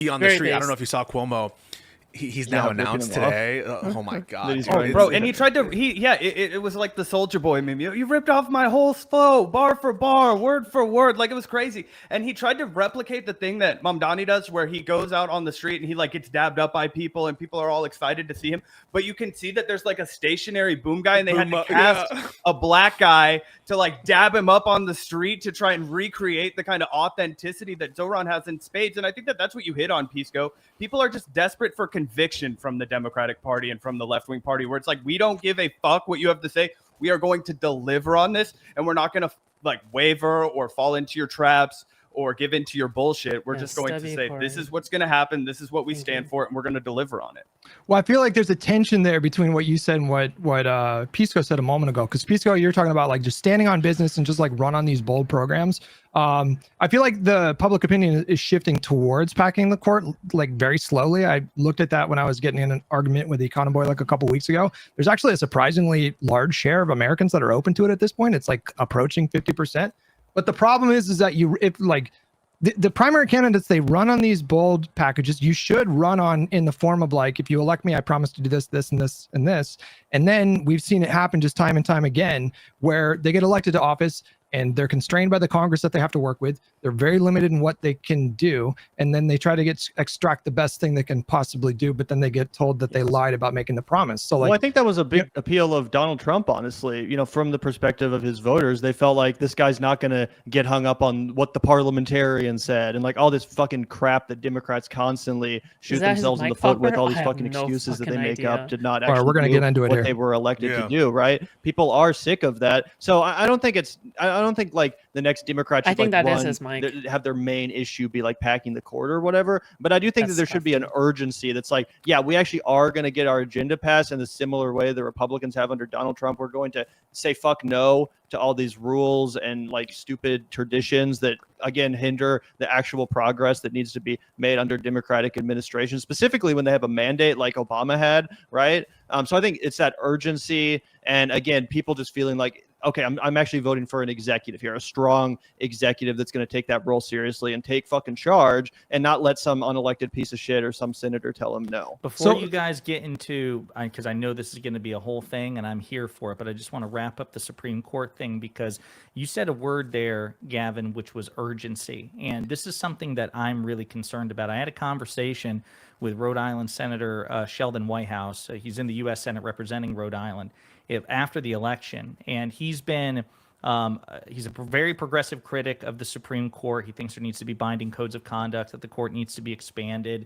on the street. I don't know if you saw Cuomo. He's now announced today. Oh my god, bro! And he tried to. It was like the Soldier Boy meme. You ripped off my whole flow, bar for bar, word for word. Like, it was crazy. And he tried to replicate the thing that Mamdani does, where he goes out on the street and he like gets dabbed up by people, and people are all excited to see him. But you can see that there's like a stationary boom guy, and they had to cast a black guy to like dab him up on the street to try and recreate the kind of authenticity that Zoran has in spades. And I think that that's what you hit on, Pisco. People are just desperate for conviction from the Democratic Party and from the left-wing party, where it's like, we don't give a fuck what you have to say. We are going to deliver on this, and we're not going to like waver or fall into your traps or give into your bullshit. We're just going to say, this is what's going to happen. This is what we stand for, and we're going to deliver on it. Well, I feel like there's a tension there between what you said and what Pisco said a moment ago. Because Pisco, you're talking about like just standing on business and just like run on these bold programs. I feel like the public opinion is shifting towards packing the court like very slowly. I looked at that when I was getting in an argument with the Econoboy like a couple weeks ago. There's actually a surprisingly large share of Americans that are open to it at this point. It's like approaching 50%. But the problem is that the primary candidates, they run on these bold packages. You should run on in the form of like, if you elect me, I promise to do this, this, and this, and this. And then we've seen it happen just time and time again, where they get elected to office and they're constrained by the Congress that they have to work with. They're very limited in what they can do. And then they try to extract the best thing they can possibly do, but then they get told that they lied about making the promise. So like, well, I think that was a big appeal of Donald Trump, honestly. You know, from the perspective of his voters, they felt like this guy's not going to get hung up on what the parliamentarian said and like all this fucking crap that Democrats constantly shoot themselves in the foot with, all these fucking excuses that they make up to not actually we're gonna get into it what here. They were elected to do, right? People are sick of that. So I don't think I don't think like the next Democrats should have their main issue be like packing the court or whatever. But I do think that there should be an urgency that's like, yeah, we actually are going to get our agenda passed in the similar way the Republicans have under Donald Trump. We're going to say fuck no to all these rules and like stupid traditions that again hinder the actual progress that needs to be made under Democratic administration, specifically when they have a mandate like Obama had, right? So I think it's that urgency, and again, people just feeling like, okay, I'm actually voting for an executive here, a strong executive that's going to take that role seriously and take fucking charge and not let some unelected piece of shit or some senator tell him no. Before you guys get into, because I know this is going to be a whole thing and I'm here for it, but I just want to wrap up the Supreme Court thing, because you said a word there, Gavin, which was urgency. And this is something that I'm really concerned about. I had a conversation with Rhode Island Senator Sheldon Whitehouse. He's in the U.S. Senate representing Rhode Island after the election, and he's been he's a very progressive critic of the Supreme Court. He thinks there needs to be binding codes of conduct, that the court needs to be expanded.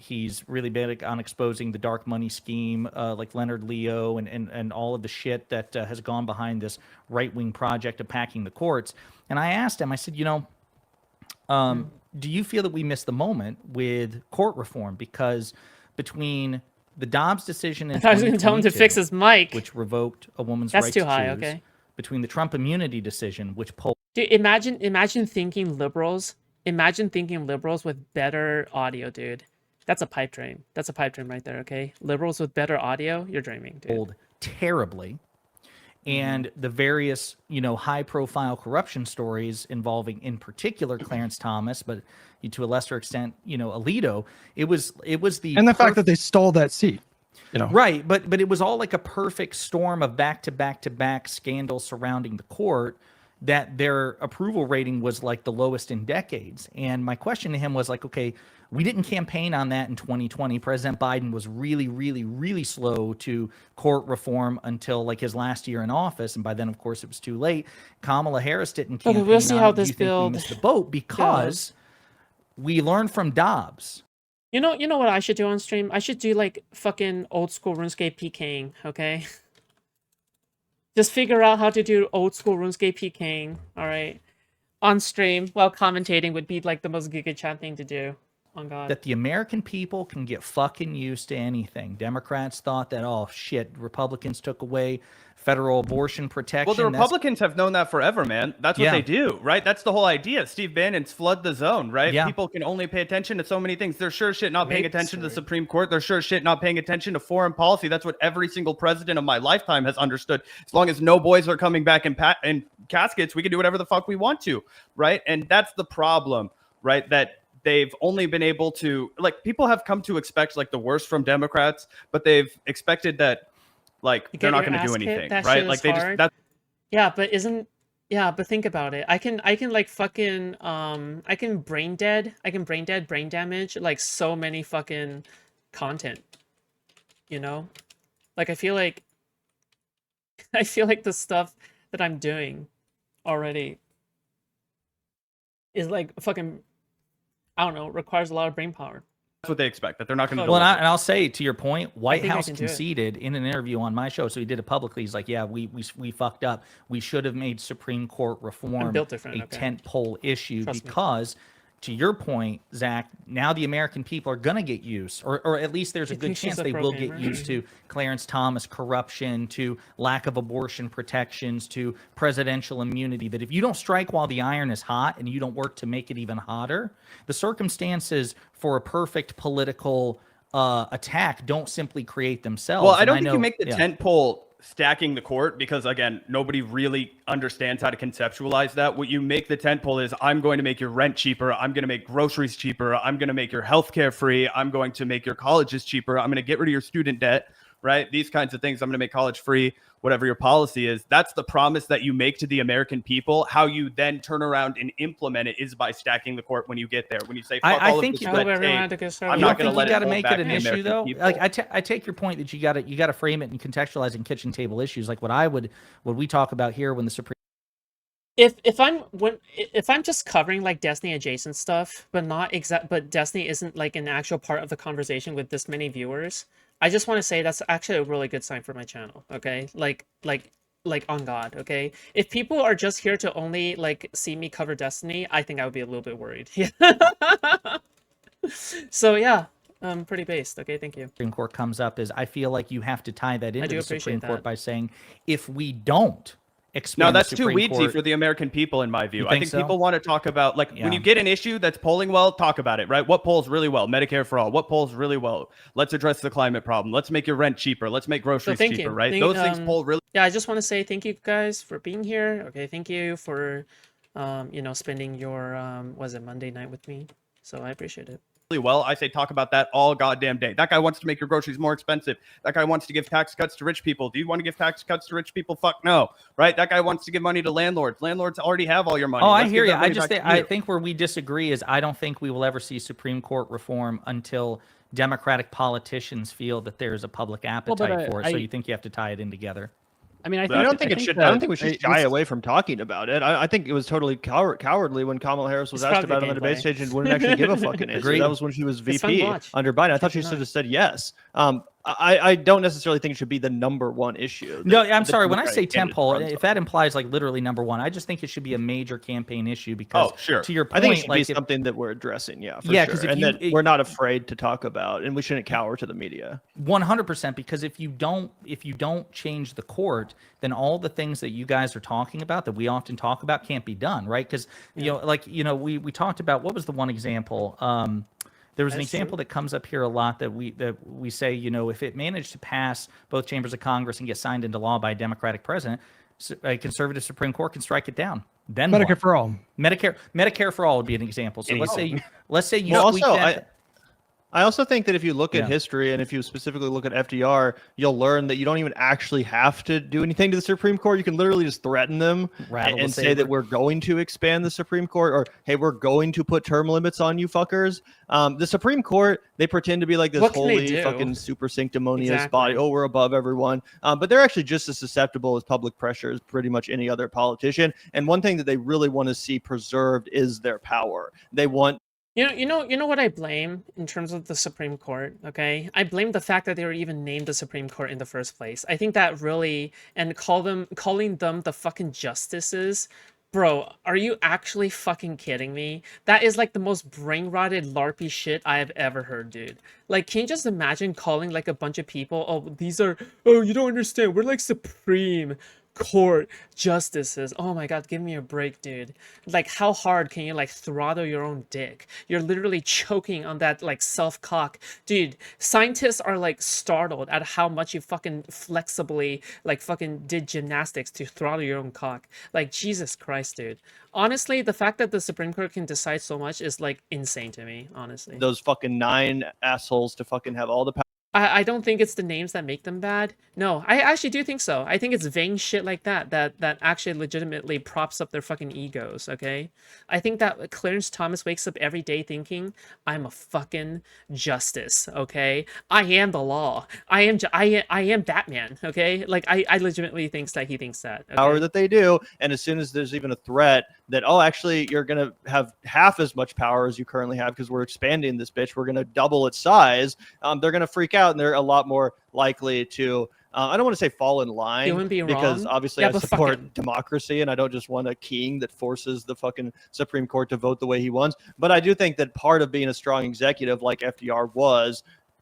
He's really big on exposing the dark money scheme, like Leonard Leo and all of the shit that has gone behind this right-wing project of packing the courts. And I asked him, I said, do you feel that we missed the moment with court reform? Because between the Dobbs decision in I thought I was going to tell him to fix his mic, which revoked a woman's right to choose. That's too high, okay. Between the Trump immunity decision, which pulled... Dude, imagine thinking liberals. Imagine thinking liberals with better audio, dude. That's a pipe dream. That's a pipe dream right there, okay? Liberals with better audio, you're dreaming, dude. Pulled terribly. And the various, high-profile corruption stories involving, in particular, Clarence Thomas, but to a lesser extent, Alito. It was the fact that they stole that seat, right. But it was all like a perfect storm of back-to-back scandals surrounding the court, that their approval rating was like the lowest in decades. And my question to him was like, okay, we didn't campaign on that in 2020. President Biden was really, really, really slow to court reform until like his last year in office. And by then, of course, it was too late. Kamala Harris didn't campaign we'll see how this build missed the boat because we learned from Dobbs. You know what I should do on stream? I should do like fucking old school RuneScape PKing, okay? Just figure out how to do old school RuneScape PKing, all right? On stream while commentating would be like the most Giga Chat thing to do. Oh God. That the American people can get fucking used to anything. Democrats thought that, oh shit, Republicans took away federal abortion protection. Well, the Republicans have known that forever, man. That's what they do, right? That's the whole idea. Steve Bannon's flood the zone, right? Yeah. People can only pay attention to so many things. They're sure shit not paying attention to the Supreme Court. They're sure shit not paying attention to foreign policy. That's what every single president of my lifetime has understood. As long as no boys are coming back in caskets, we can do whatever the fuck we want to, right? And that's the problem, right? That they've only been able to, like, people have come to expect like the worst from Democrats, but they've expected that like they're not going to do anything, right? Like they hard. just Yeah, but think about it. I can like fucking I can brain damage like so many fucking content. You know? Like I feel like the stuff that I'm doing already is like fucking, I don't know, requires a lot of brain power. that's what they expect, that they're not going to do. Well, and I'll say to your point, White think I House can do it. conceded in an interview on my show, so he did it publicly. He's like, "Yeah, we fucked up. We should have made Supreme Court reform built different, a okay. tentpole issue Trust me. because." To your point, Zach, now the American people are going to get used, or at least there's a good think she's chance a they will get programmer? used to Clarence Thomas corruption, to lack of abortion protections, to presidential immunity. That if you don't strike while the iron is hot and you don't work to make it even hotter, the circumstances for a perfect political attack don't simply create themselves. Well, I And don't think know- you make the yeah. tent pole stacking the court, because again, nobody really understands how to conceptualize that. What you make the tent pole is, I'm going to make your rent cheaper, I'm going to make groceries cheaper, I'm going to make your healthcare free, I'm going to make your colleges cheaper, I'm going to get rid of your student debt, right? These kinds of things. I'm going to make college free, whatever your policy is. That's the promise that you make to the American people. How you then turn around and implement it is by stacking the court when you get there. When you say, fuck I all think of this you- red everyone tape, had to I'm You not don't going to think let you got to hold make back it an the issue American though. people. Like I take your point that you got to frame it and contextualize in kitchen table issues. Like what we talk about here when the Supreme. If I'm just covering like Destiny adjacent stuff, but Destiny isn't like an actual part of the conversation with this many viewers, I just want to say that's actually a really good sign for my channel. Okay, like on God. Okay, if people are just here to only like see me cover Destiny, I think I would be a little bit worried. Yeah. So yeah, pretty based. Okay, thank you. Supreme Court comes up is I feel like you have to tie that into do the Supreme appreciate Court that. by saying if we don't expand No, that's the too Supreme weedsy Court, for the American people, in my view. You I think think so? people want to talk about, like, Yeah. when you get an issue that's polling well, talk about it, right? What polls really well? Medicare for all. What polls really well? Let's address the climate problem. Let's make your rent cheaper. Let's make groceries thank cheaper, you. right? Thank- Those things poll really Yeah, I just want to say thank you guys for being here. Okay, thank you for spending your was it Monday night with me. So I appreciate it. well. I say talk about that all goddamn day. That guy wants to make your groceries more expensive. That guy wants to give tax cuts to rich people. Do you want to give tax cuts to rich people? Fuck no, right? That guy wants to give money to landlords. Landlords already have all your money. Oh, I Let's hear give you. that money back to I you. think where we disagree is I don't think we will ever see Supreme Court reform until Democratic politicians feel that there's a public appetite for it. So you think you have to tie it in together? I mean, I don't think we should shy away from talking about it. I think it was totally cowardly when Kamala Harris was It's asked probably about it on the debate gameplay. stage and wouldn't actually give a fucking answer. Agreed. That was when she was It's fun to VP watch. under Biden. I thought she should have said yes. I don't necessarily think it should be the number one issue. No, I'm sorry. When I Democratic say candidate temple, runs if that implies like literally number one, I just think it should be a major campaign issue because, Oh, sure. to your point, I think it should like be something that we're addressing, yeah, for Yeah, sure. 'cause if and you- that we're not afraid to talk about, and we shouldn't cower to the media. 100%, because if you don't change the court, then all the things that you guys are talking about that we often talk about can't be done, right? Because we talked about, what was the one example? There was an That's example true. that comes up here a lot that we say, if it managed to pass both chambers of Congress and get signed into law by a Democratic president, a conservative Supreme Court can strike it down. Then Medicare what? for all. Medicare for all would be an example. So let's say you Well, tweak also, that. I also think that if you look at Yeah. history and if you specifically look at FDR, you'll learn that you don't even actually have to do anything to the Supreme Court. You can literally just threaten them Rattle the and say saber. that we're going to expand the Supreme Court, or hey, we're going to put term limits on you fuckers. The Supreme Court, they pretend to be like this What can they holy do? fucking super sanctimonious Exactly. body. Oh, we're above everyone. But they're actually just as susceptible as public pressure as pretty much any other politician. And one thing that they really want to see preserved is their power. They want You know what I blame in terms of the Supreme Court, okay? I blame the fact that they were even named the Supreme Court in the first place. I think that really, and calling them the fucking justices, bro, are you actually fucking kidding me? That is like the most brain-rotted LARPy shit I have ever heard, dude. Like, can you just imagine calling like a bunch of people, oh, you don't understand, we're like supreme. Court justices. Oh my god, give me a break, dude. Like, how hard can you like throttle your own dick? You're literally choking on that like self-cock. Dude, scientists are like startled at how much you fucking flexibly like fucking did gymnastics to throttle your own cock. Like, Jesus Christ, dude. Honestly, the fact that the Supreme Court can decide so much is like insane to me, honestly. Those fucking 9 assholes to fucking have all the power. I don't think it's the names that make them bad. No, I actually do think so. I think it's vain shit like that actually legitimately props up their fucking egos, okay? I think that Clarence Thomas wakes up every day thinking, I'm a fucking justice, okay? I am the law. I am Batman, okay? Like, I legitimately thinks that he thinks that. Okay? Power that they do, and as soon as there's even a threat that, oh, actually, you're going to have half as much power as you currently have because we're expanding this bitch, we're going to double its size, they're going to freak out, and they're a lot more likely to, I don't want to say fall in line, because obviously I support democracy, and I don't just want a king that forces the fucking Supreme Court to vote the way he wants. But I do think that part of being a strong executive like FDR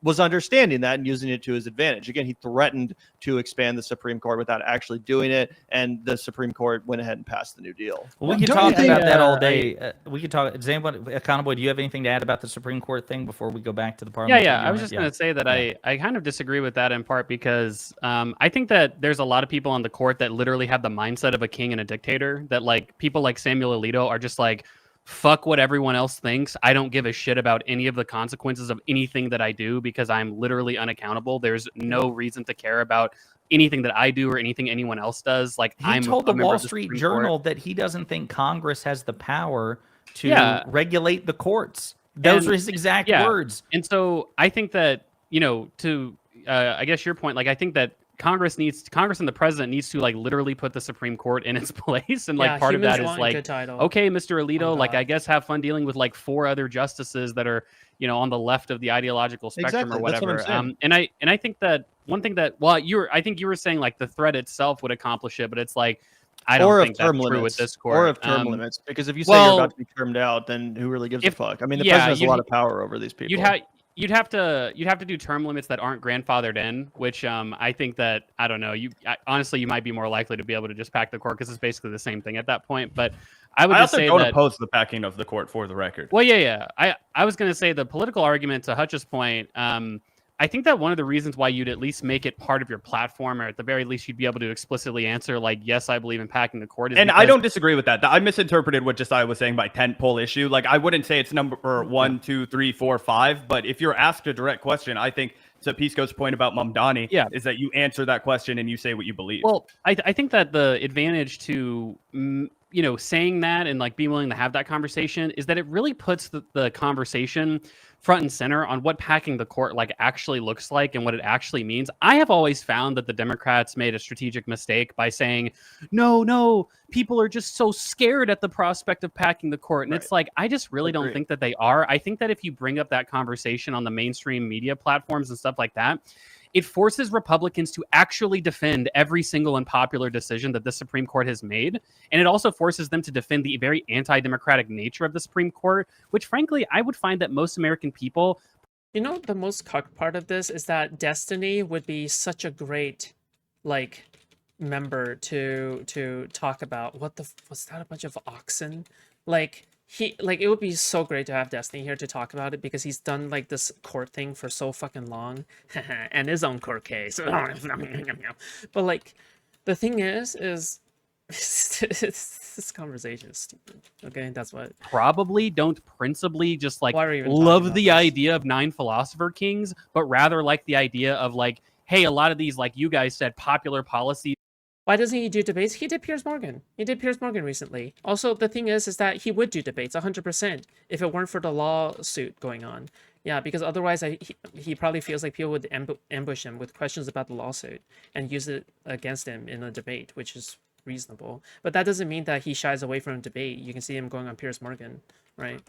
was understanding that and using it to his advantage. Again, he threatened to expand the Supreme Court without actually doing it, and the Supreme Court went ahead and passed the New Deal. Well, we could talk about that all day. We could talk. Does anyone, Conboy, do you have anything to add about the Supreme Court thing before we go back to the Parliament? Yeah. I was just going to say that I kind of disagree with that in part because I think that there's a lot of people on the court that literally have the mindset of a king and a dictator, that like people like Samuel Alito are just like, fuck what everyone else thinks. I don't give a shit about any of the consequences of anything that I do because I'm literally unaccountable. There's no reason to care about anything that I do or anything anyone else does. Like, he told the Wall Street Journal that he doesn't think Congress has the power to regulate the courts. Those are his exact words. And so I think that, you know, to I guess your point, like, I think that Congress and the president needs to like literally put the Supreme Court in its place. And like part of that is like, okay, Mr. Alito, like, I guess have fun dealing with like 4 other justices that are, you know, on the left of the ideological spectrum or whatever. And I think that one thing that, well, I think you were saying like the threat itself would accomplish it, but it's like, I don't think that's true with this court. Or of term limits, because if you say you're about to be termed out, then who really gives a fuck? I mean, the president has a lot of power over these people. You'd have to do term limits that aren't grandfathered in, which I think that, I don't know, honestly, you might be more likely to be able to just pack the court because it's basically the same thing at that point. But I would just say that, don't oppose the packing of the court, for the record. Well, yeah. I was going to say the political argument, to Hutch's point, I think that one of the reasons why you'd at least make it part of your platform, or at the very least you'd be able to explicitly answer like, yes, I believe in packing the court. And I don't disagree with that. I misinterpreted what Josiah was saying by tentpole issue. Like, I wouldn't say it's number 1, 2, 3, 4, 5. But if you're asked a direct question, I think to Pisco's point about Mamdani is that you answer that question and you say what you believe. Well, I think that the advantage to, you know, saying that and like being willing to have that conversation is that it really puts the conversation front and center on what packing the court like actually looks like and what it actually means. I have always found that the Democrats made a strategic mistake by saying, no, people are just so scared at the prospect of packing the court. And it's like, I just really don't think that they are. I think that if you bring up that conversation on the mainstream media platforms and stuff like that, it forces Republicans to actually defend every single unpopular decision that the Supreme Court has made. And it also forces them to defend the very anti-democratic nature of the Supreme Court, which frankly, I would find that most American people... You know, the most cuck part of this is that Destiny would be such a great, like, member to talk about. Was that a bunch of oxen? Like... it would be so great to have Destiny here to talk about it because he's done like this court thing for so fucking long and his own court case. But like, the thing is this conversation is stupid. Okay, that's what. Probably don't principally just like love the idea of 9 philosopher kings, but rather like the idea of like, hey, a lot of these, like you guys said, popular policies. Why doesn't he do debates? He did Piers Morgan. He did Piers Morgan recently. Also, the thing is that he would do debates 100% if it weren't for the lawsuit going on. Yeah, because otherwise he probably feels like people would ambush him with questions about the lawsuit and use it against him in a debate, which is reasonable. But that doesn't mean that he shies away from a debate. You can see him going on Piers Morgan, right?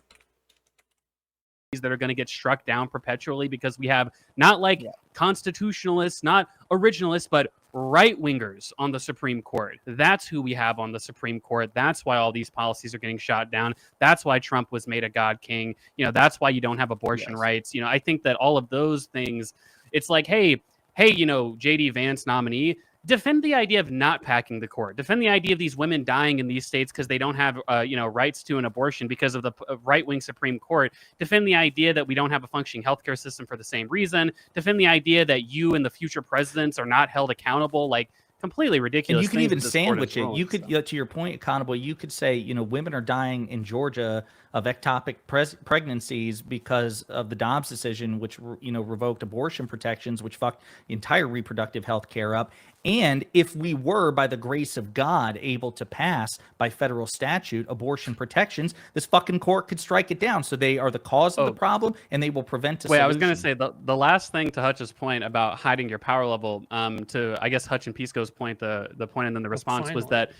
That are going to get struck down perpetually because we have not like constitutionalists, not originalists, but right-wingers on the Supreme Court. That's who we have on the Supreme Court. That's why all these policies are getting shot down. That's why Trump was made a God King. You know, that's why you don't have abortion rights. You know, I think that all of those things, it's like, hey, you know, JD Vance nominee, defend the idea of not packing the court. Defend the idea of these women dying in these states because they don't have, rights to an abortion because of the right-wing Supreme Court. Defend the idea that we don't have a functioning healthcare system for the same reason. Defend the idea that you and the future presidents are not held accountable. Like, completely ridiculous. And you can even that sandwich it. You could, to your point, accountable. You could say, women are dying in Georgia of ectopic pregnancies because of the Dobbs decision, which revoked abortion protections, which fucked the entire reproductive health care up. And if we were, by the grace of God, able to pass by federal statute abortion protections, this fucking court could strike it down. So they are the cause of the problem, and they will prevent a solution. I was going to say the last thing to Hutch's point about hiding your power level, to I guess Hutch and Pisco's point, the point and then the response was that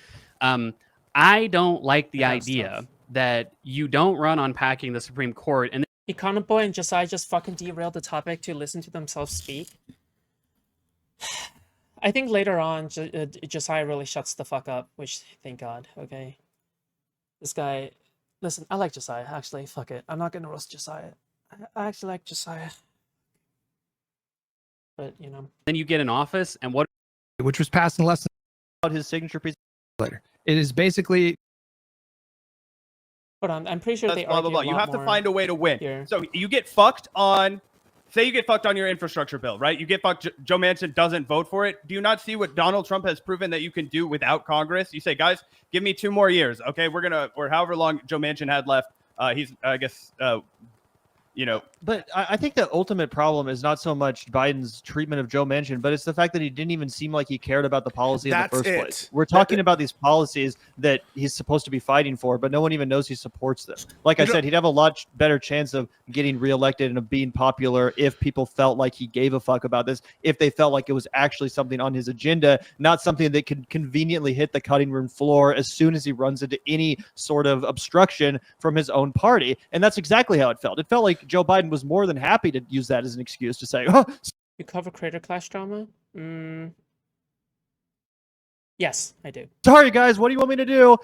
I don't like the idea that you don't run on packing the Supreme Court. And Econoboy and Josiah just fucking derailed the topic to listen to themselves speak. I think later on, Josiah really shuts the fuck up, which, thank God, okay? This guy, listen, I like Josiah, actually, fuck it. I'm not gonna roast Josiah. I actually like Josiah. But, then you get in office, and what? Which was passed in less than about his signature piece later. It is basically... Hold on, I'm pretty sure they blah, blah, blah. argue You have to find a way to win. Here. So you get fucked on, say you get fucked on your infrastructure bill, right? You get fucked, Joe Manchin doesn't vote for it. Do you not see what Donald Trump has proven that you can do without Congress? You say, guys, give me 2 more years, okay? Or however long Joe Manchin had left. He's, I guess, But I think the ultimate problem is not so much Biden's treatment of Joe Manchin, but it's the fact that he didn't even seem like he cared about the policy in the first place. We're talking about these policies that he's supposed to be fighting for, but no one even knows he supports them. Like I said, he'd have a lot better chance of getting reelected and of being popular if people felt like he gave a fuck about this, if they felt like it was actually something on his agenda, not something that could conveniently hit the cutting room floor as soon as he runs into any sort of obstruction from his own party. And that's exactly how it felt. It felt like Joe Biden was more than happy to use that as an excuse to say, oh. You cover Creator Clash drama? Yes, I do. Sorry, guys, what do you want me to do?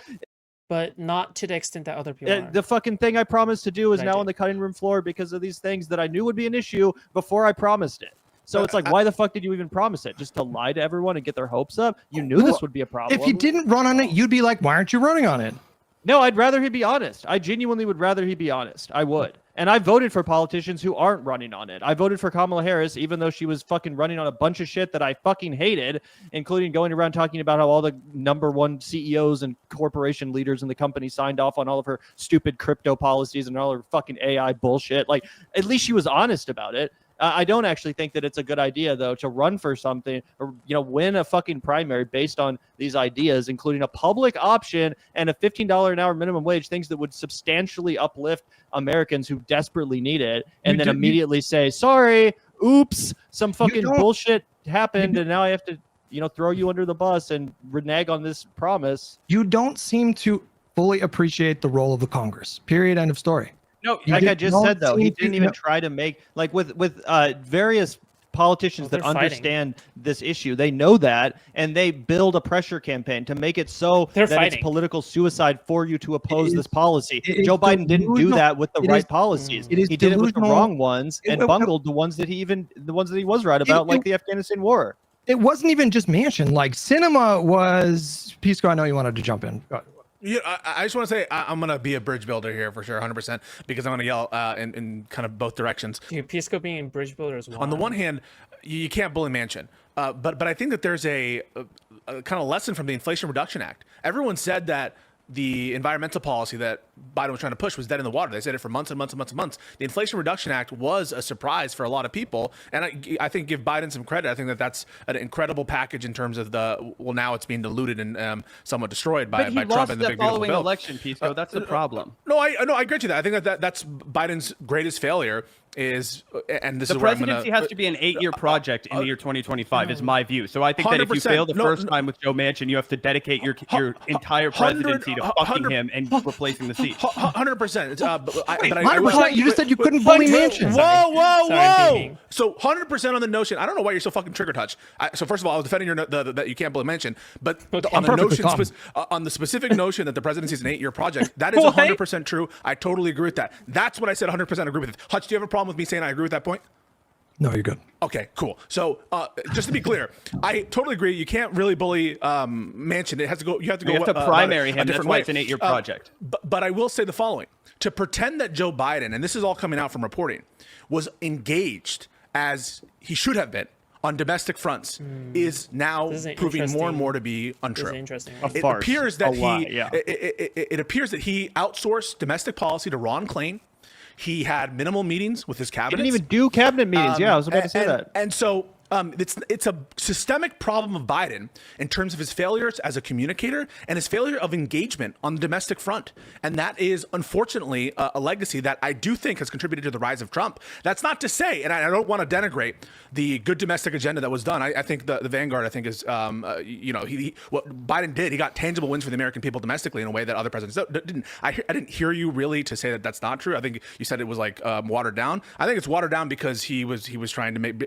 But not to the extent that other people are. The fucking thing I promised to do is now on the cutting room floor because of these things that I knew would be an issue before I promised it. So it's like, why the fuck did you even promise it? Just to lie to everyone and get their hopes up? You knew this would be a problem. If you didn't run on it, you'd be like, why aren't you running on it? No, I'd rather he be honest. I genuinely would rather he be honest. I would. And I voted for politicians who aren't running on it. I voted for Kamala Harris, even though she was fucking running on a bunch of shit that I fucking hated, including going around talking about how all the #1 CEOs and corporation leaders in the company signed off on all of her stupid crypto policies and all her fucking AI bullshit. Like, at least she was honest about it. I don't actually think that it's a good idea, though, to run for something or, win a fucking primary based on these ideas, including a public option and a $15 an hour minimum wage, things that would substantially uplift Americans who desperately need it, and then immediately say, sorry, oops, some fucking bullshit happened, and now I have to, throw you under the bus and renege on this promise. You don't seem to fully appreciate the role of the Congress. Period. End of story. No, like I just said, though, he didn't even try to make, like with various politicians that understand this issue. They know that, and they build a pressure campaign to make it so that it's political suicide for you to oppose this policy. Joe Biden didn't do that with the right policies. He did it with the wrong ones and bungled the ones that he was right about, like the Afghanistan war. It wasn't even just Manchin. Like, Cinema was... Pisco, I know you wanted to jump in. Yeah, I just want to say I'm going to be a bridge builder here for sure, 100%, because I'm going to yell in kind of both directions. Dude, Pisco being a bridge builder as well. On the one hand, you can't bully Manchin, but I think that there's a kind of lesson from the Inflation Reduction Act. Everyone said that the environmental policy that Biden was trying to push was dead in the water. They said it for months and months and months and months. The Inflation Reduction Act was a surprise for a lot of people, and I think give Biden some credit. I think that that's an incredible package in terms of now it's being diluted and somewhat destroyed by Trump and the big beautiful bill. Election, Pisco. That's the problem. No, I agree with you. I think that's Biden's greatest failure. The presidency has to be an 8-year project in the year 2025 is my view. So I think that if you fail the first time with Joe Manchin, you have to dedicate your entire presidency to fucking him and replacing the seat. 100%. You just said you couldn't bully Manchin. Whoa. So 100% on the notion. I don't know why you're so fucking triggered, Hutch. So first of all, I was defending that you can't bully Manchin, but on the notion, on the specific notion that the presidency is an 8-year project, that is 100% true. I totally agree with that. That's what I said. 100% agree with it. Hutch, do you have a problem with me saying I agree with that point? No, you're good. Okay, cool. So just to be clear, I totally agree. You can't really bully Manchin. It has to go. You have to go. You have to primary him. That's different why way. it's an 8-year project. But I will say the following: to pretend that Joe Biden, and this is all coming out from reporting, was engaged as he should have been on domestic fronts is now proving more and more to be untrue. It appears that it appears that he outsourced domestic policy to Ron Klain. He had minimal meetings with his cabinet. He didn't even do cabinet meetings. I was about to say that. And so it's a systemic problem of Biden in terms of his failures as a communicator and his failure of engagement on the domestic front. And that is unfortunately a legacy that I do think has contributed to the rise of Trump. That's not to say, and I don't want to denigrate the good domestic agenda that was done. I think the Vanguard, I think is, what Biden did, he got tangible wins for the American people domestically in a way that other presidents didn't. I didn't hear you really to say that that's not true. I think you said it was like watered down. I think it's watered down because he was trying to make,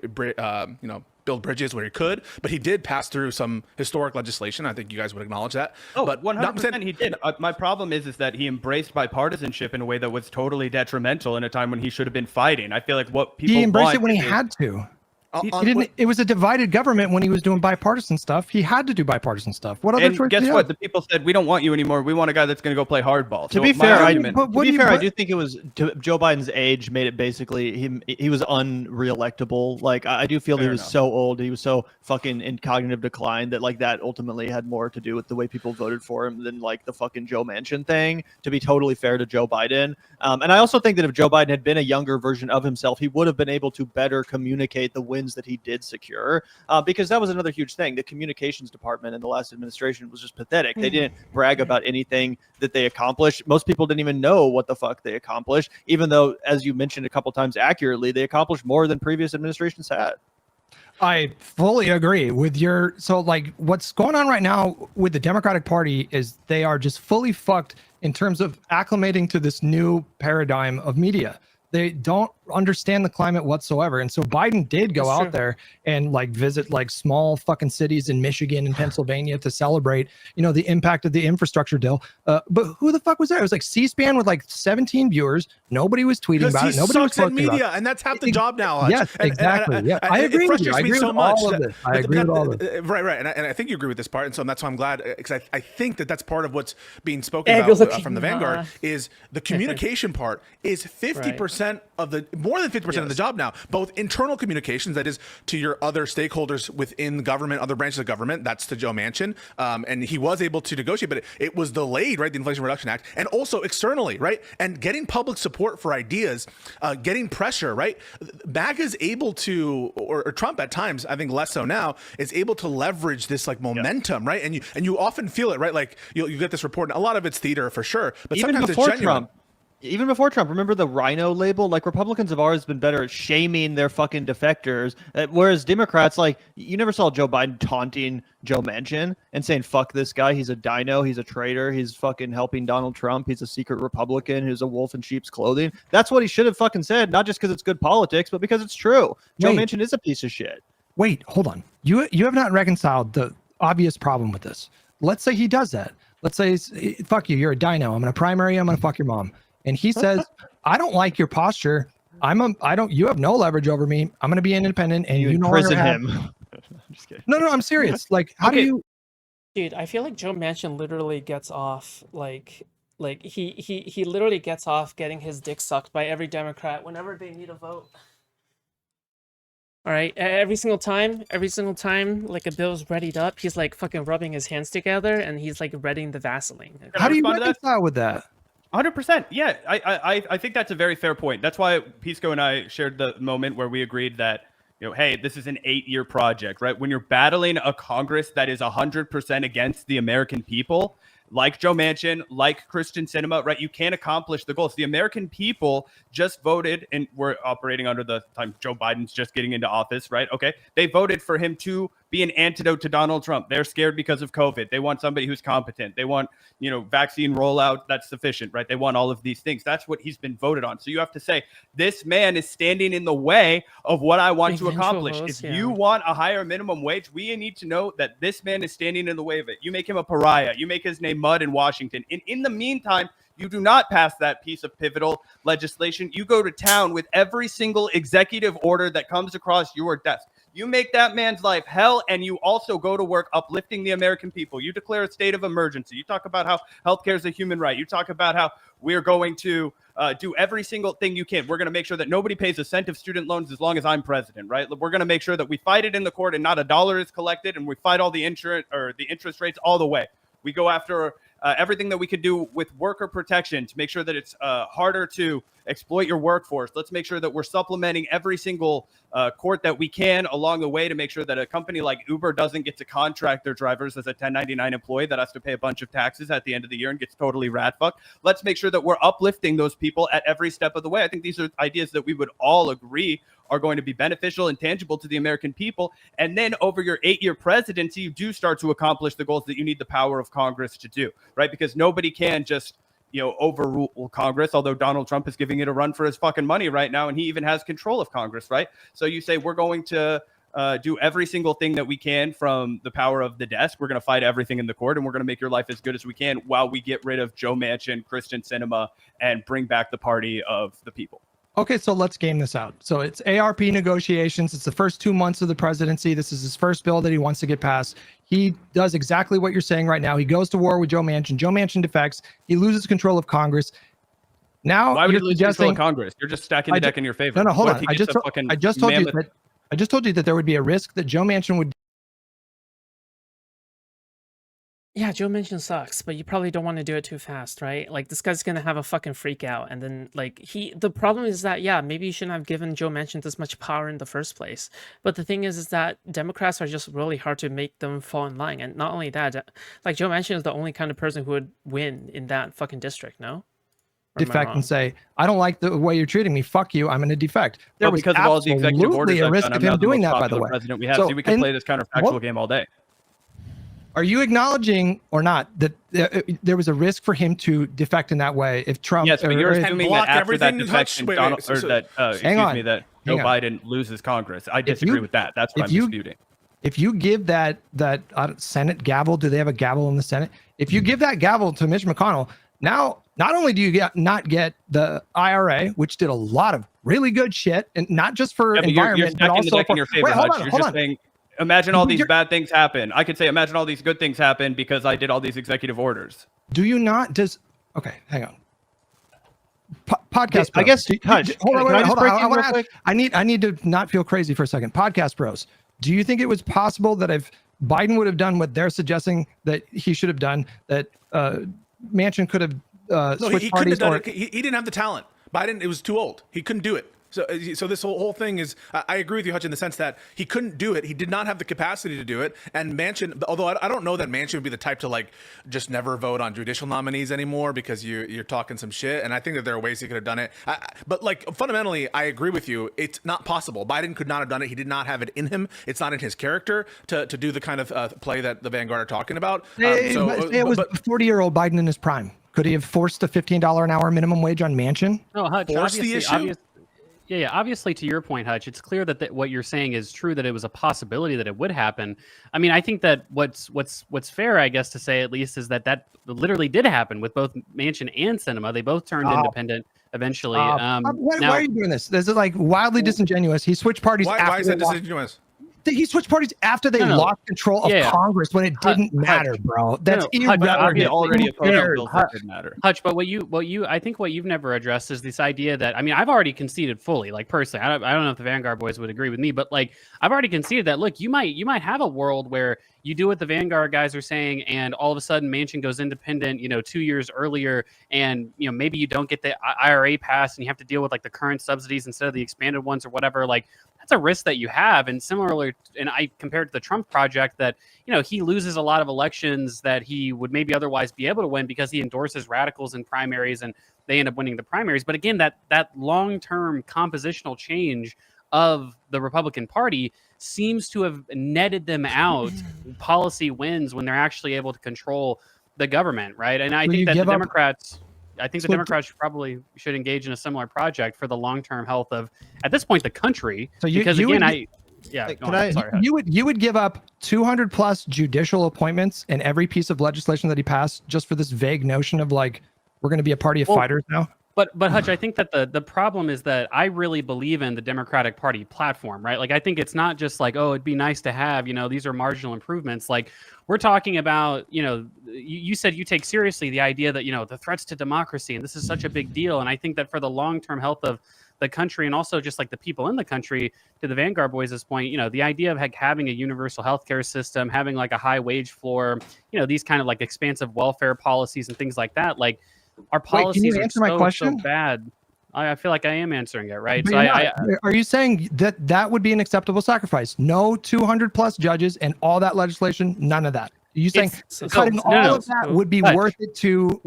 build bridges where he could, but he did pass through some historic legislation. I think you guys would acknowledge that. Oh, but 100% he did. My problem is that he embraced bipartisanship in a way that was totally detrimental in a time when he should have been fighting. I feel like what people he embraced it when he had to. He didn't. It was a divided government when he was doing bipartisan stuff. He had to do bipartisan stuff. What other choice? Guess what? The people said, "We don't want you anymore. We want a guy that's going to go play hardball." To be fair, I do think it was Joe Biden's age made it basically he was unreelectable. Like I do feel he was so old, he was so fucking in cognitive decline that like that ultimately had more to do with the way people voted for him than like the fucking Joe Manchin thing. To be totally fair to Joe Biden, and I also think that if Joe Biden had been a younger version of himself, he would have been able to better communicate the wins that he did secure, because that was another huge thing. The communications department in the last administration was just pathetic. They didn't brag about anything that they accomplished. Most people didn't even know what the fuck they accomplished, even though, as you mentioned a couple times accurately, they accomplished more than previous administrations had. I fully agree with your. So like what's going on right now with the Democratic Party is they are just fully fucked in terms of acclimating to this new paradigm of media. They don't understand the climate whatsoever. And so Biden did go out there and like visit like small fucking cities in Michigan and Pennsylvania to celebrate, the impact of the infrastructure deal. But who the fuck was there? It was like C-SPAN with like 17 viewers. Nobody was tweeting about it. Nobody was posting media, about it. And that's half the job now. Hutch. Yes, exactly. I agree with you. I agree with all of this. I agree with all of this. Right. And I think you agree with this part. And so that's why I'm glad, because I think that that's part of what's being spoken about from the Vanguard is the communication part is 50% of more than 50% of the job now, both internal communications, that is to your other stakeholders within the government, other branches of government, that's to Joe Manchin. And he was able to negotiate, but it was delayed, right? The Inflation Reduction Act, and also externally, right? And getting public support for ideas, getting pressure, right? MAGA is able to, or Trump at times, I think less so now, is able to leverage this like momentum, right? And you often feel it, right? Like you get this report, and a lot of it's theater for sure, but even sometimes before it's genuine. Even before Trump, remember the rhino label? Like Republicans have always been better at shaming their fucking defectors, whereas Democrats, like you never saw Joe Biden taunting Joe Manchin and saying, fuck this guy, he's a dino, he's a traitor, he's fucking helping Donald Trump, he's a secret Republican who's a wolf in sheep's clothing. That's what he should have fucking said, not just because it's good politics, but because it's true. Joe Manchin is a piece of shit. Wait, hold on. You have not reconciled the obvious problem with this. Let's say he does that. Let's say, fuck you, you're a dino, I'm going to primary you, I'm going to fuck your mom. And he says, I don't like your posture. You have no leverage over me. I'm going to be independent, and you imprison him. I'm just kidding. No, I'm serious. Like, how do you? Dude, I feel like Joe Manchin literally gets off like he literally gets off getting his dick sucked by every Democrat whenever they need a vote. All right, every single time, like a bill's readied up, he's like fucking rubbing his hands together, and he's like readying the Vaseline. How do you reconcile with that? 100%. Yeah, I think that's a very fair point. That's why Pisco and I shared the moment where we agreed that, hey, this is an 8-year project, right? When you're battling a Congress that is 100% against the American people, like Joe Manchin, like Christian Sinema, right? You can't accomplish the goals. The American people just voted, and we're operating under the time Joe Biden's just getting into office, right? Okay. They voted for him to be an antidote to Donald Trump. They're scared because of COVID. They want somebody who's competent. They want, vaccine rollout that's sufficient, right? They want all of these things. That's what he's been voted on. So you have to say, this man is standing in the way of what I want to accomplish. If you want a higher minimum wage, we need to know that this man is standing in the way of it. You make him a pariah. You make his name mud in Washington. And in the meantime, You do not pass that piece of pivotal legislation. You go to town with every single executive order that comes across your desk. You make that man's life hell, and you also go to work uplifting the American people. You declare a state of emergency. You talk about how healthcare is a human right. You talk about how we're going to do every single thing you can. We're going to make sure that nobody pays a cent of student loans as long as I'm president, right? We're going to make sure that we fight it in the court and not a dollar is collected, and we fight all the insurance or the interest rates all the way. We go after everything that we could do with worker protection to make sure that it's harder to exploit your workforce. Let's make sure that we're supplementing every single court that we can along the way to make sure that a company like Uber doesn't get to contract their drivers as a 1099 employee that has to pay a bunch of taxes at the end of the year and gets totally rat fucked. Let's make sure that we're uplifting those people at every step of the way. I think these are ideas that we would all agree are going to be beneficial and tangible to the American people. And then over your 8-year presidency, you do start to accomplish the goals that you need the power of Congress to do, right? Because nobody can just, overrule Congress, although Donald Trump is giving it a run for his fucking money right now, and he even has control of Congress, right? So you say we're going to do every single thing that we can from the power of the desk. We're going to fight everything in the court, and we're going to make your life as good as we can while we get rid of Joe Manchin, Kristen Sinema, and bring back the party of the people. Okay, so let's game this out. So it's ARP negotiations. It's the first 2 months of the presidency. This is his first bill that he wants to get passed. He does exactly what you're saying right now. He goes to war with Joe Manchin. Joe Manchin defects. He loses control of Congress. Now, why would you lose control of Congress? You're just stacking the deck in your favor. No, hold on. I just told you that there would be a risk that Joe Manchin would. Yeah, Joe Manchin sucks, but you probably don't want to do it too fast, right? Like, this guy's gonna have a fucking freak out, and then the problem is that, yeah, maybe you shouldn't have given Joe Manchin this much power in the first place. But the thing is that Democrats are just really hard to make them fall in line, and not only that, like, Joe Manchin is the only kind of person who would win in that fucking district, no? Defect and say, I don't like the way you're treating me. Fuck you. I'm going to defect. There was because of all the executive orders, a risk of him doing that, by the way. President we have. So we can play this counterfactual game all day. Are you acknowledging or not that there was a risk for him to defect in that way if Trump? Yes, but you're assuming that after that defection, that Joe Biden loses Congress. I disagree with that. That's what I'm disputing. If you give that Senate gavel, do they have a gavel in the Senate? If you give that gavel to Mitch McConnell, now not only do you not get the IRA, which did a lot of really good shit, and not just for environment, but also for. Wait, hold on. Imagine all these bad things happen. I could say, imagine all these good things happen because I did all these executive orders. Do you not? Okay, hang on. Podcast. I guess. Hutch, hold on. I need to not feel crazy for a second. Podcast bros. Do you think it was possible that if Biden would have done what they're suggesting that he should have done, that Manchin could have switched parties? He didn't have the talent. Biden, it was too old. He couldn't do it. So this whole thing is, I agree with you, Hutch, in the sense that he couldn't do it. He did not have the capacity to do it. And Manchin, although I don't know that Manchin would be the type to just never vote on judicial nominees anymore because you're talking some shit. And I think that there are ways he could have done it. But fundamentally, I agree with you. It's not possible. Biden could not have done it. He did not have it in him. It's not in his character to do the kind of play that the Vanguard are talking about. It was 40-year-old Biden in his prime. Could he have forced a $15 an hour minimum wage on Manchin? No, Hutch, force the issue? Yeah, obviously, to your point, Hutch, it's clear that what you're saying is true, that it was a possibility that it would happen. I mean, I think that what's fair, I guess, to say at least, is that literally did happen with both Manchin and Sinema. They both turned independent eventually. Why are you doing this? This is wildly disingenuous. He switched parties. Why is that disingenuous? He switched parties after they lost control of Congress when it didn't matter, bro. That's already matter. Hutch, but what I think what you've never addressed is this idea that, I mean, I've already conceded fully, personally. I don't know if the Vanguard boys would agree with me, but I've already conceded that, look, you might have a world where you do what the Vanguard guys are saying, and all of a sudden Manchin goes independent, 2 years earlier, and maybe you don't get the IRA passed, and you have to deal with the current subsidies instead of the expanded ones or whatever. That's a risk that you have. And similarly, and I compared to the Trump project, that he loses a lot of elections that he would maybe otherwise be able to win because he endorses radicals in primaries and they end up winning the primaries. But again, that long-term compositional change of the Republican Party seems to have netted them out policy wins when they're actually able to control the government, right? And I think that the Democrats probably should engage in a similar project for the long-term health of, at this point, the country. So you would give up 200 plus judicial appointments in every piece of legislation that he passed just for this vague notion of We're going to be a party of fighters now. But Hutch, I think that the problem is that I really believe in the Democratic Party platform, right? Like, I think it's not just like, oh, it'd be nice to have, these are marginal improvements. Like, we're talking about, you said you take seriously the idea that, the threats to democracy, and this is such a big deal. And I think that for the long-term health of the country, and also just like the people in the country, to the Vanguard Boys' point, the idea of having a universal healthcare system, having like a high wage floor, these kind of like expansive welfare policies and things like that, like, our policies are so bad. I feel like I am answering it, right? So are you saying that would be an acceptable sacrifice? No 200 plus judges and all that legislation, none of that. Are you saying cutting all of that would be worth it to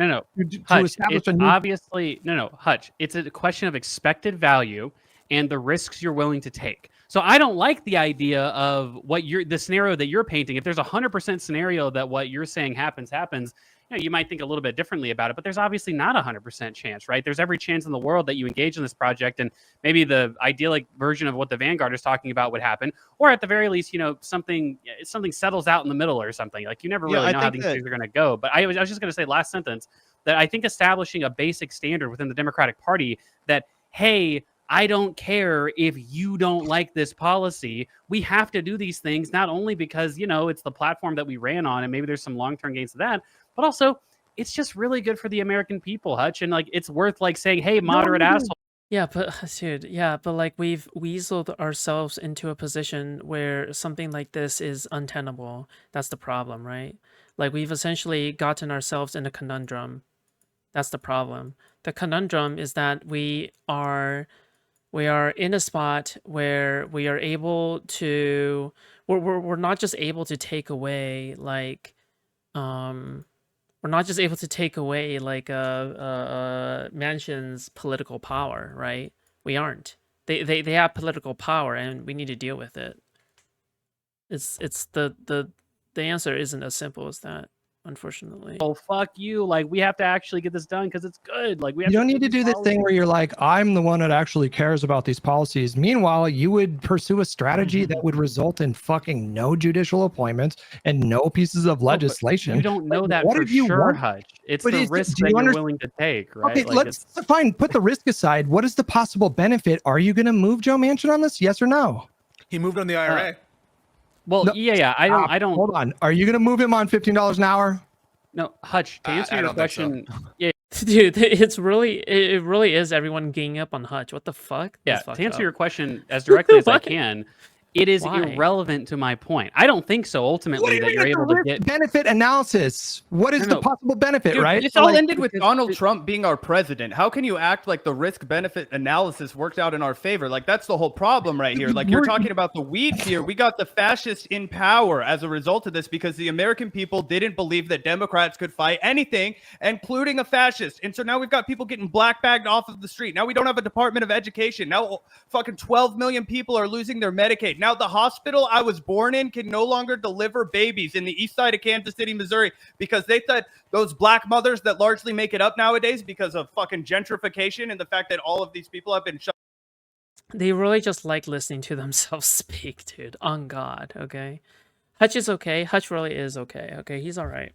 Hutch, establish a new... Obviously, Hutch, it's a question of expected value and the risks you're willing to take. So I don't like the idea of the scenario that you're painting. If there's 100% scenario that what you're saying happens, you might think a little bit differently about it, but there's obviously not 100% chance, right? There's every chance in the world that you engage in this project, and maybe the idyllic version of what the Vanguard is talking about would happen, or at the very least, something settles out in the middle or something. Like, you never really know how these things are going to go. But I was just going to say, last sentence, that I think establishing a basic standard within the Democratic Party that, hey, I don't care if you don't like this policy. We have to do these things, not only because, it's the platform that we ran on and maybe there's some long-term gains to that, but also it's just really good for the American people, Hutch. And like, it's worth like saying, hey, moderate asshole. Yeah, but dude, but like we've weaseled ourselves into a position where something like this is untenable. That's the problem, right? Like, we've essentially gotten ourselves in a conundrum. That's the problem. The conundrum is that we are in a spot where we are able to, we're not just able to take away like, we're not just able to take away like mansion's political power, right? We aren't. They have political power, and we need to deal with it. It's the answer isn't as simple as that, unfortunately. Oh, fuck you. Like, we have to actually get this done because it's good. Like, we have you don't need to do this thing where you're like, I'm the one that actually cares about these policies. Meanwhile, you would pursue a strategy that would result in fucking no judicial appointments and no pieces of legislation. You don't know that for sure, Hutch. It's the risk that you're willing to take, right? Okay, like, let's fine. Put the risk aside. What is the possible benefit? Are you going to move Joe Manchin on this? Yes or no? He moved on the IRA. Well, no, yeah. I don't. Hold on. Are you going to move him on $15 an hour? No, Hutch. To answer your question, yeah, dude, it really is everyone ganging up on Hutch. What the fuck? Yeah. To answer your question as directly as I can, it is irrelevant to my point. I don't think so. Ultimately, that you're able to get benefit analysis. What is the possible benefit, dude, right? This all ended with Donald Trump being our president. How can you act like the risk-benefit analysis worked out in our favor? Like, that's the whole problem right here. Like, you're talking about the weeds here. We got the fascists in power as a result of this because the American people didn't believe that Democrats could fight anything, including a fascist. And so now we've got people getting black-bagged off of the street. Now we don't have a Department of Education. Now fucking 12 million people are losing their Medicaid. Now the hospital I was born in can no longer deliver babies in the east side of Kansas City, Missouri, because they said those black mothers that largely make it up nowadays because of fucking gentrification and the fact that all of these people have been shut. They really just like listening to themselves speak, dude. On God, okay? Hutch is okay. Hutch really is okay. Okay, he's all right.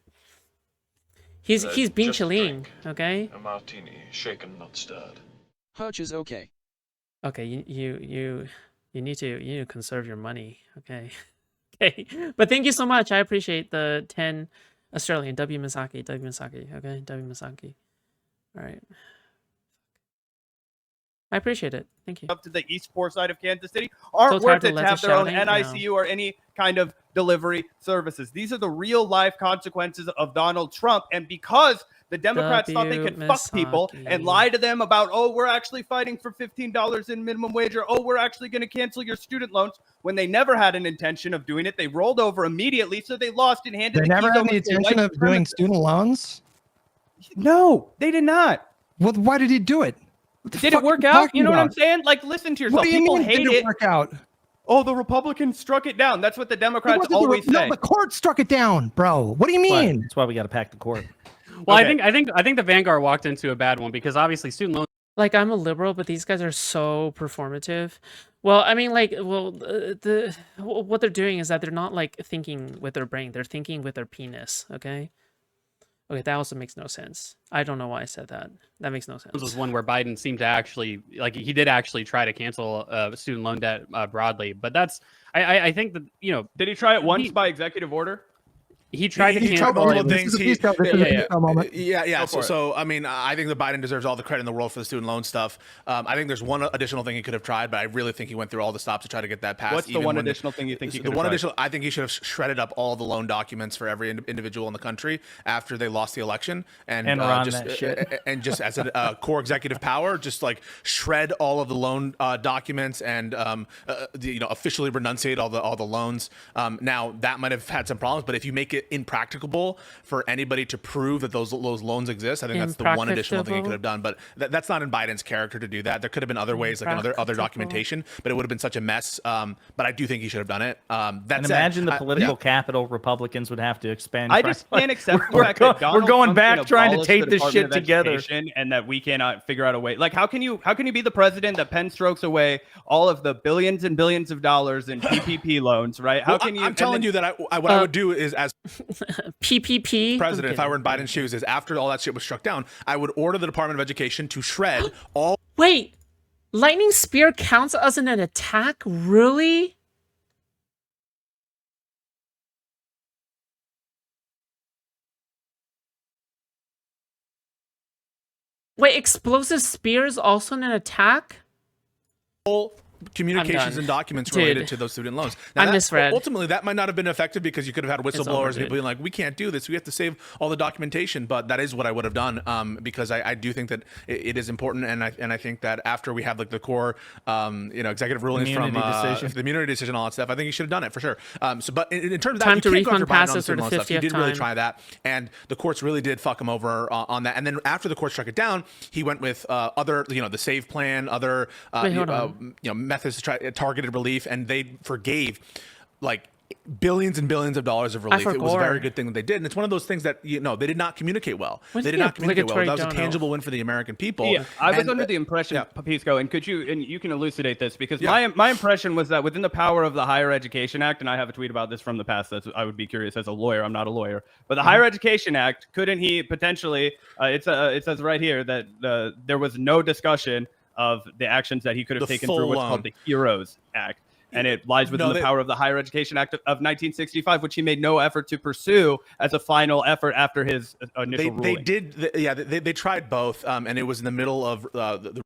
He's being chilling, okay? A martini, shaken, not stirred. Hutch is okay. Okay, you need to conserve your money, okay? Okay, but thank you so much. I appreciate the 10 Australian W Misaki, okay? W Misaki. All right. I appreciate it. Thank you. Up to the East 4 side of Kansas City aren't worth it to have their own NICU or any kind of delivery services. These are the real life consequences of Donald Trump. And because the Democrats thought they could fuck people and lie to them about, oh, we're actually fighting for $15 in minimum wage, or, oh, we're actually going to cancel your student loans, when they never had an intention of doing it. They rolled over immediately, so they lost and handed They never had the intention of doing student loans? No, they did not. Well, why did he do it? Did it work out? You know what I'm saying? Like, listen to yourself. What do you People mean, hate did it work out? Oh, the Republicans struck it down. That's what the Democrats always say. No, the court struck it down, bro. What do you mean? That's why we got to pack the court. Well, okay. I think the Vanguard walked into a bad one because obviously student loans. Like, I'm a liberal, but these guys are so performative. Well, I mean, like, what they're doing is that they're not like thinking with their brain; they're thinking with their penis. Okay, Okay, that also makes no sense. I don't know why I said that. That makes no sense. This was one where Biden seemed to actually, like, he did actually try to cancel student loan debt broadly. But that's, I think that, you know, did he try it once by executive order? He tried to he cancel tried multiple things. Yeah. So I mean, I think that Biden deserves all the credit in the world for the student loan stuff. I think there's one additional thing he could have tried, but I really think he went through all the stops to try to get that passed. What's the one additional thing you think he could have tried? I think he should have shredded up all the loan documents for every individual in the country after they lost the election, and just as a core executive power, just like shred all of the loan documents and officially renunciate all the loans. Now that might have had some problems, but if you make it impracticable for anybody to prove that those loans exist, I think that's the one additional thing he could have done. But that's not in Biden's character to do that. There could have been other ways, like other documentation, but it would have been such a mess. But I do think he should have done it. Imagine the political capital Republicans would have to expend. I just can't accept the fact that we're going back trying to tape this shit together, and that we cannot figure out a way. Like, how can you be the president that pen strokes away all of the billions and billions of dollars in PPP loans, right? How can you? I'm telling you that what I would do is, as PPP president, if I were in Biden's shoes, is after all that shit was struck down, I would order the Department of Education to shred all. Wait, lightning spear counts as an attack? Really? Wait, explosive spears also an attack? Communications and documents related to those student loans. Now, I misread. Ultimately, that might not have been effective because you could have had whistleblowers and people being like, "We can't do this. We have to save all the documentation." But that is what I would have done, because I do think that it is important, and I think that after we have like the core, executive rulings from the immunity decision, all that stuff, I think he should have done it for sure. But in terms of that, time to you can't go after refund Biden on the passes for student the loan stuff. He 50th did really time. try that, and the courts really did fuck him over on that. And then after the court struck it down, he went with other, the SAVE plan, other methods to try targeted relief, and they forgave like billions and billions of dollars of relief. It was a very good thing that they did, and it's one of those things that they did not communicate well. They did not communicate well. That was a tangible win for the American people. Yeah, I was under the impression, Pisco, and you can elucidate this, because my impression was that within the power of the Higher Education Act, and I have a tweet about this from the past that I would be curious as a lawyer. I'm not a lawyer, but the Higher Education Act, couldn't he potentially? It says right here that there was no discussion of the actions that he could have taken through what's called the HEROES Act. And it lies within the power of the Higher Education Act of 1965, which he made no effort to pursue as a final effort after his initial ruling. They tried both, and it was in the middle of the